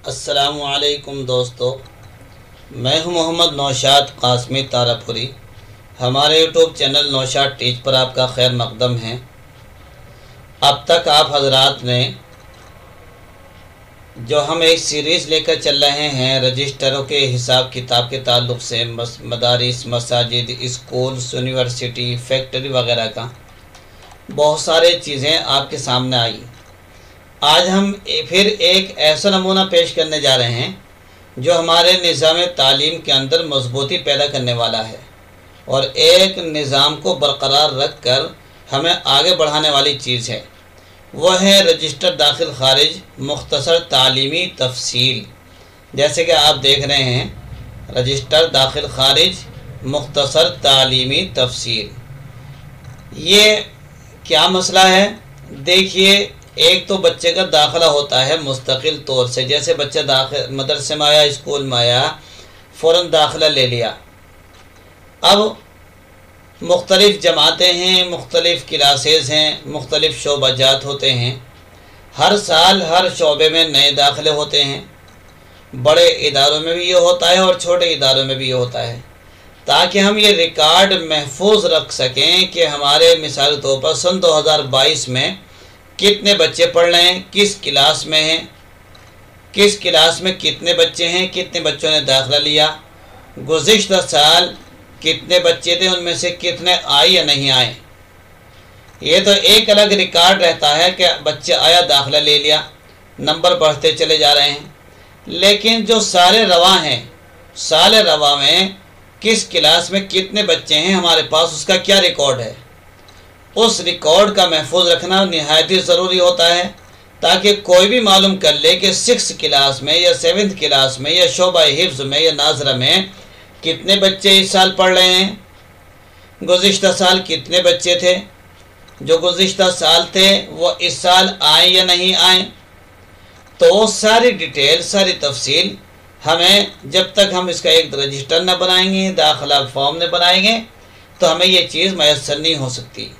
अस्सलामुअलैकुम दोस्तों, मैं हूं मोहम्मद नौशाद कासमी तारापुरी। हमारे यूट्यूब चैनल नौशाद टीच पर आपका खैर मकदम है। अब तक आप हजरात ने जो हम एक सीरीज़ लेकर चल रहे हैं रजिस्टरों के हिसाब किताब के ताल्लुक़ से मदारिस, मसाजिद, स्कूल्स, यूनिवर्सिटी, फैक्ट्री वगैरह का बहुत सारी चीज़ें आपके सामने आई। आज हम फिर एक ऐसा नमूना पेश करने जा रहे हैं जो हमारे निज़ाम तालीम के अंदर मजबूती पैदा करने वाला है और एक निज़ाम को बरकरार रख कर हमें आगे बढ़ाने वाली चीज़ है। वह है रजिस्टर दाखिल खारिज मुख्तसर तालीमी तफसील। जैसे कि आप देख रहे हैं, रजिस्टर दाखिल खारिज मुख्तसर तालीमी तफसील। ये क्या मसला है? देखिए, एक तो बच्चे का दाखिला होता है मुस्तकिल तौर से। जैसे बच्चा दाखिल मदरसे में आया, स्कूल में आया, फ़ौरन दाखिला ले लिया। अब मुख्तलिफ़ जमातें हैं, मुख्तलिफ़ क्लासेस हैं, मुख्तलिफ़ शोबाजात होते हैं। हर साल हर शोबे में नए दाखिले होते हैं। बड़े इदारों में भी ये होता है और छोटे इदारों में भी ये होता है, ताकि हम ये रिकॉर्ड महफूज रख सकें कि हमारे मिसाल तौर पर सन 2022 में कितने बच्चे पढ़ रहे हैं, किस क्लास में हैं, किस क्लास में कितने बच्चे हैं, कितने बच्चों ने दाखिला लिया, गुज़िश्ता साल कितने बच्चे थे, उनमें से कितने आए या नहीं आए। ये तो एक अलग रिकॉर्ड रहता है कि बच्चे आया, दाखिला ले लिया, नंबर बढ़ते चले जा रहे हैं। लेकिन जो साल रवा हैं, साल रवा में किस क्लास में कितने बच्चे हैं हमारे पास, उसका क्या रिकॉर्ड है, उस रिकॉर्ड का महफूज रखना निहायत ही ज़रूरी होता है, ताकि कोई भी मालूम कर ले कि 6th क्लास में या 7th क्लास में या शोबा हिफ्ज़ में या नाजरा में कितने बच्चे इस साल पढ़ रहे हैं, गुज़िश्ता साल कितने बच्चे थे, जो गुज़िश्ता साल थे वो इस साल आए या नहीं आए। तो सारी डिटेल, सारी तफसील हमें, जब तक हम इसका एक रजिस्टर न बनाएंगे, दाखिला फॉर्म न बनाएंगे, तो हमें ये चीज़ मैसर नहीं हो सकती।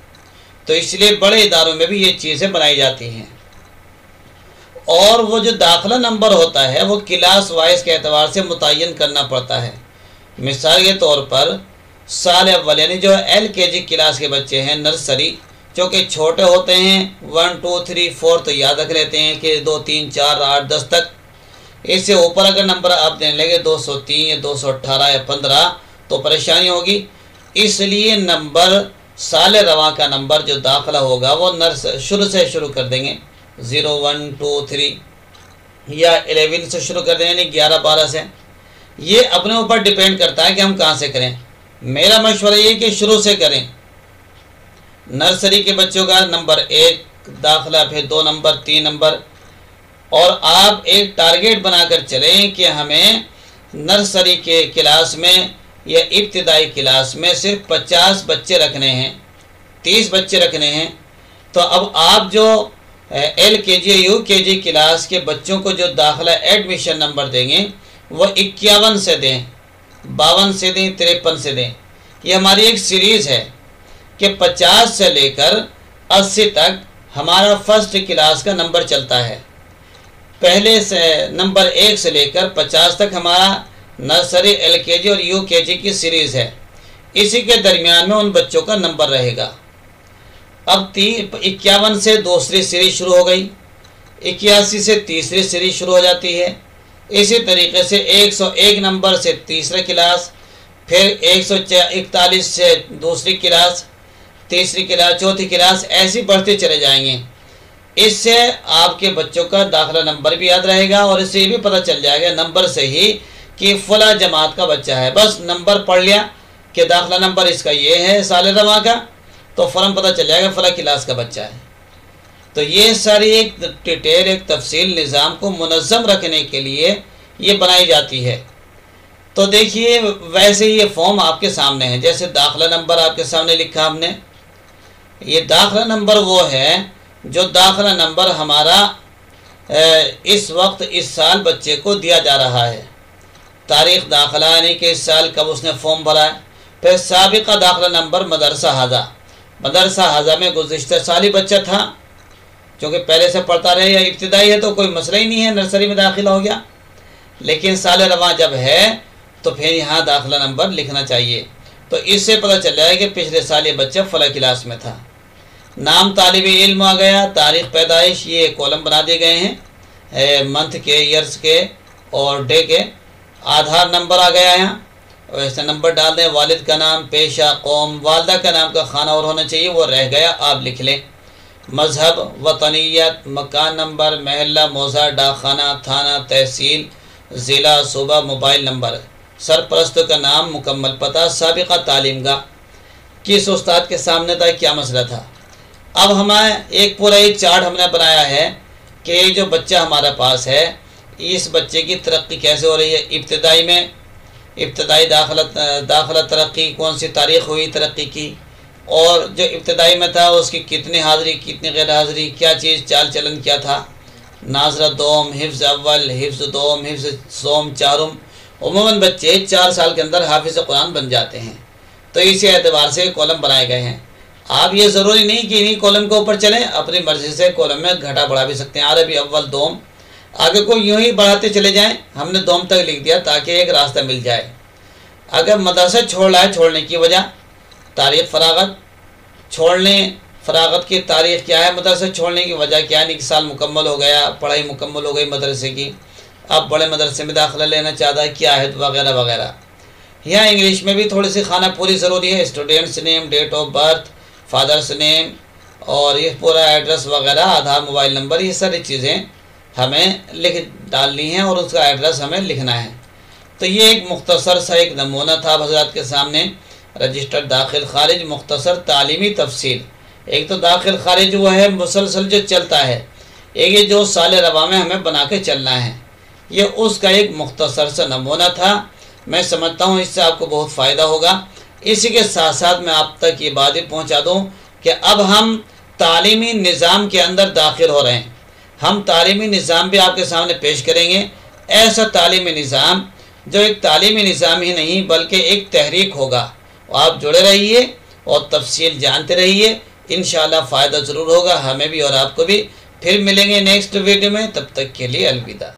तो इसलिए बड़े इदारों में भी ये चीज़ें बनाई जाती हैं। और वो जो दाखिला नंबर होता है वो क्लास वाइज के एतबार से मुतय्यन करना पड़ता है। मिसाल के तौर पर साल अव्वल यानी जो LKG क्लास के बच्चे हैं, नर्सरी, जो कि छोटे होते हैं, 1 2 3 4 तो याद रख लेते हैं कि 2 3 4 8 10 तक। इससे ऊपर अगर नंबर आप देने लगे 203 या 218 या 15 तो परेशानी होगी। इसलिए नंबर साल रवा का नंबर जो दाखिला होगा वो शुरू से शुरू कर देंगे, 0 1 2 3 या 11 से शुरू कर देंगे, यानी 11 12 से। ये अपने ऊपर डिपेंड करता है कि हम कहाँ से करें। मेरा मशवरा ये कि शुरू से करें। नर्सरी के बच्चों का नंबर 1 दाखिला, फिर 2 नंबर, 3 नंबर, और आप एक टारगेट बनाकर चलें कि हमें नर्सरी के क्लास में या इब्तिदाई क्लास में सिर्फ 50 बच्चे रखने हैं, 30 बच्चे रखने हैं। तो अब आप जो LKG UKG क्लास के बच्चों को जो दाखिला एडमिशन नंबर देंगे वो 51 से दें, 52 से दें, 53 से दें। ये हमारी एक सीरीज़ है कि 50 से लेकर 80 तक हमारा फर्स्ट क्लास का नंबर चलता है। पहले से नंबर 1 से लेकर 50 तक हमारा नर्सरी, LKG और UKG की सीरीज़ है। इसी के दरमियान में उन बच्चों का नंबर रहेगा। अब 51 से दूसरी सीरीज़ शुरू हो गई, 81 से तीसरी सीरीज़ शुरू हो जाती है। इसी तरीके से 101 नंबर से तीसरा क्लास, फिर 141 से दूसरी क्लास, तीसरी क्लास, चौथी क्लास, ऐसी बढ़ते चले जाएंगे। इससे आपके बच्चों का दाखिला नंबर भी याद रहेगा और इससे ये भी पता चल जाएगा नंबर से ही कि फ़ला जमात का बच्चा है। बस नंबर पढ़ लिया कि दाखिला नंबर इसका ये है साल रवा का, तो फ़ौरन पता चल जाएगा फ़ला क्लास का बच्चा है। तो ये सारी एक डिटेल, एक तफसील निज़ाम को मुनज़्ज़म रखने के लिए ये बनाई जाती है। तो देखिए, वैसे ही ये फॉर्म आपके सामने है। जैसे दाखिला नंबर आपके सामने लिखा हमने, ये दाखिला नंबर वो है जो दाखिला नंबर हमारा इस वक्त इस साल बच्चे को दिया जा रहा है। तारीख़ दाखिला यानी कि इस साल कब उसने फॉर्म भरा है। फिर साबिक़ा दाखिला नंबर मदरसा हाजा, मदरसा हाजा में गुज़िश्ता साल ही बच्चा था, क्योंकि पहले से पढ़ता रहे या इब्तिदाई है तो कोई मसला ही नहीं है, नर्सरी में दाखिला हो गया। लेकिन साल रवा जब है तो फिर यहाँ दाखिला नंबर लिखना चाहिए। तो इससे पता चल रहा है कि पिछले साल ये बच्चा फला क्लास में था। नाम तालिब इल्म आ गया, तारीख पैदाइश ये कॉलम बना दिए गए हैं, मंथ के, ईयर्स के और डे के। आधार नंबर आ गया यहाँ, वैसे नंबर डाल दें। वालिद का नाम, पेशा, कौम, वालदा का नाम का खाना और होना चाहिए, वो रह गया, आप लिख लें। मजहब, वतनीयत, मकान नंबर, महल्ला, मौज़ा, डाकखाना, थाना, तहसील, ज़िला, सूबा, मोबाइल नंबर, सरपरस्त का नाम, मुकम्मल पता, साबिक़ा तालीम का, किस उस्ताद के सामने था, क्या मसला था। अब हमें एक पूरा एक चार्ट हमने बनाया है कि जो बच्चा हमारे पास है इस बच्चे की तरक्की कैसे हो रही है। इब्तदाई में इब्तदाई दाखिला तरक्की कौन सी तारीख हुई तरक्की की, और जो इब्तदाई में था उसकी कितनी हाज़िरी कितनी गैर हाज़िरी, क्या चीज़ चाल चलन क्या था, नाजरा दोम, हिफ्ज़ अव्वल, हिफ्ज़ दोम, हिफ्ज़ सोम, चारुम। उमूमन बच्चे 4 साल के अंदर हाफिज़ कुरान बन जाते हैं। तो इसी एतबार से कॉलम बनाए गए हैं। आप ये ज़रूरी नहीं कि इन्हीं कॉलम के ऊपर चलें, अपनी मर्ज़ी से कॉलम में घटा बढ़ा भी सकते हैं। अरबी अव्वल दोम, आगे को यूँ ही बढ़ाते चले जाएं। हमने दोम तक लिख दिया ताकि एक रास्ता मिल जाए। अगर मदरसा छोड़ रहा है, छोड़ने की वजह, तारीख़ फ़रागत, फ़रागत की तारीख़ क्या है, मदरसा छोड़ने की वजह क्या है, 1 साल मुकम्मल हो गया, पढ़ाई मुकम्मल हो गई मदरसे की, अब बड़े मदरसे में दाखिला लेना चाहता है, क्या है, वगैरह वगैरह। यहाँ इंग्लिश में भी थोड़ी सी खाना पूरी ज़रूरी है। Students name, date of birth, father's name और ये पूरा एड्रेस वगैरह, आधार, मोबाइल नंबर, ये सारी चीज़ें हमें लिख डालनी है और उसका एड्रेस हमें लिखना है। तो ये एक मुख्तसर सा एक नमूना था हज़रात के सामने। रजिस्टर दाखिल खारिज मुख्तसर तालीमी तफसील। एक तो दाखिल खारिज वो है मुसलसल जो चलता है, एक ये जो साल रवा में हमें बना के चलना है, ये उसका एक मुख्तसर सा नमूना था। मैं समझता हूँ इससे आपको बहुत फ़ायदा होगा। इसी के साथ साथ मैं आप तक ये बात पहुँचा दूँ कि अब हम तालीमी निज़ाम के अंदर दाखिल हो रहे हैं। हम तालीमी निज़ाम भी आपके सामने पेश करेंगे, ऐसा तालीमी निज़ाम जो एक तालीमी निज़ाम ही नहीं बल्कि एक तहरीक होगा। आप जुड़े रहिए और तफसील जानते रहिए, इंशाअल्लाह फ़ायदा ज़रूर होगा हमें भी और आपको भी। फिर मिलेंगे नेक्स्ट वीडियो में, तब तक के लिए अलविदा।